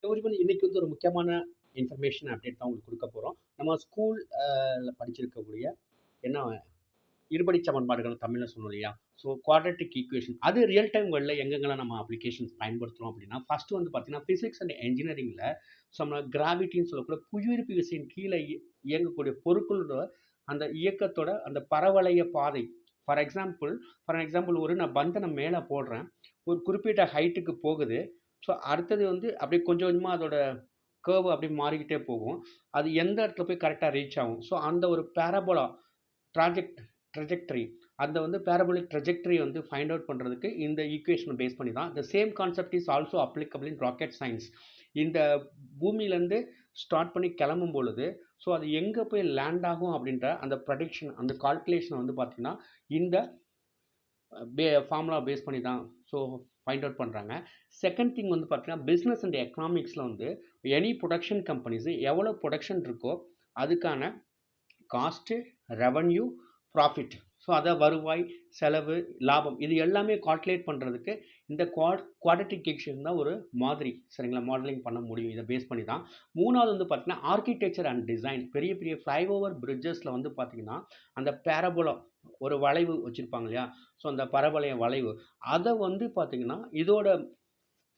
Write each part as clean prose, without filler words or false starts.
Everyone இன்னைக்கு வந்து ஒரு முக்கியமான இன்ஃபர்மேஷன் அப்டேட் தான் உங்களுக்கு கொடுக்க போகிறோம். நம்ம ஸ்கூல் படிச்சிருக்கக்கூடிய என்ன இருபடி சமன்பாடுகள் தமிழில் சொன்னோம் இல்லையா? ஸோ குவாட்ரட்டிக் ஈக்குவேஷன் அது ரியல் டைம் வேர்ல்டில் எங்கெங்கெல்லாம் நம்ம அப்ளிகேஷன்ஸ் பயன்படுத்துகிறோம் அப்படின்னா ஃபர்ஸ்ட் வந்து பார்த்தீங்கன்னா ஃபிசிக்ஸ் அண்ட் என்ஜினியரிங்கில் ஸோ நம்ம கிராவிட்டின்னு சொல்லக்கூடிய புவியீர்ப்பு விசையின் கீழே இயங்கக்கூடிய பொருட்களோட அந்த இயக்கத்தோட அந்த பரவளைய பாதை. ஃபார் எக்ஸாம்பிள் ஒரு நான் பந்தை நான் மேலே போடுறேன், ஒரு குறிப்பிட்ட ஹைட்டுக்கு போகுது. ஸோ அடுத்தது வந்து அப்படியே கொஞ்சம் கொஞ்சமாக அதோட கேர்வ் அப்படி மாறிக்கிட்டே போகும். அது எந்த இடத்துல போய் கரெக்டாக ரீச் ஆகும். ஸோ அந்த ஒரு பேரபோலா ட்ராஜெக்ட் ட்ரெஜெக்டரி அந்த வந்து பேரபோலிக் ட்ரெஜெக்டரி வந்து ஃபைண்ட் அவுட் பண்ணுறதுக்கு இந்த ஈக்குவேஷனை பேஸ் பண்ணி தான். The same concept is also applicable in rocket science. இந்த பூமியிலேருந்து ஸ்டார்ட் பண்ணி கிளம்பும் பொழுது ஸோ அது எங்கே போய் லேண்ட் ஆகும் அப்படின்ற அந்த ப்ரடிக்ஷன் அந்த கால்குலேஷனை வந்து பார்த்திங்கன்னா இந்த ஃபார்முலா பேஸ் பண்ணி தான் ஸோ ஃபைண்ட் அவுட் பண்ணுறாங்க. செகண்ட் திங் வந்து பார்த்தீங்கன்னா பிஸ்னஸ் அண்ட் எக்கனாமிக்ஸில் வந்து எனி ப்ரொடக்ஷன் கம்பெனிஸு எவ்வளோ ப்ரொடக்ஷன் இருக்கோ அதுக்கான காஸ்ட்டு, ரெவன்யூ, ப்ராஃபிட், ஸோ அதை வருவாய், செலவு, லாபம் இது எல்லாமே கால்குலேட் பண்ணுறதுக்கு இந்த குவாட்ரட்டிக் ஈக்குவேஷன் தான் ஒரு மாதிரி. சரிங்களா? மாடலிங் பண்ண முடியும் இதை பேஸ் பண்ணி தான். மூணாவது வந்து பார்த்தீங்கன்னா ஆர்கிடெக்சர் அண்ட் டிசைன். பெரிய பெரிய ஃப்ளைஓவர் பிரிட்ஜஸில் வந்து பார்த்தீங்கன்னா அந்த பேரபோலா ஒரு வளைவு வச்சுருப்பாங்க இல்லையா? ஸோ அந்த பரவளைய வளைவு அதை வந்து பார்த்தீங்கன்னா இதோட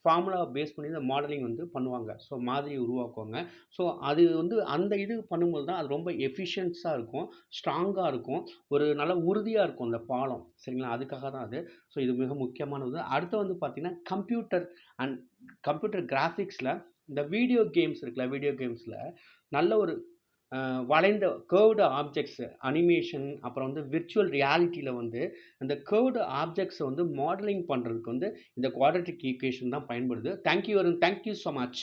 ஃபார்முலா பேஸ் பண்ணி இந்த மாடலிங் வந்து பண்ணுவாங்க. ஸோ மாதிரி உருவாக்குவாங்க. ஸோ அது வந்து அந்த இது பண்ணும்போது தான் அது ரொம்ப எஃபிஷியன்ஸாக இருக்கும், ஸ்ட்ராங்காக இருக்கும், ஒரு நல்ல உறுதியாக இருக்கும் அந்த பாலம். சரிங்களா? அதுக்காக தான் அது. ஸோ இது மிக முக்கியமானது. அடுத்து வந்து பார்த்தீங்கன்னா கம்ப்யூட்டர் கிராஃபிக்ஸில் இந்த வீடியோ கேம்ஸ் இருக்குல்ல, வீடியோ கேம்ஸில் நல்ல ஒரு வளைந்த கேர்வ்டு ஆப்ஜெக்ட்ஸு அனிமேஷன் அப்புறம் வந்து விர்ச்சுவல் ரியாலிட்டியில் வந்து அந்த கேர்வ்டு ஆப்ஜெக்ட்ஸை வந்து மாடலிங் பண்ணுறதுக்கு வந்து இந்த குவாட்ரட்டிக் ஈக்குவேஷன் தான் பயன்படுது. Thank you so much.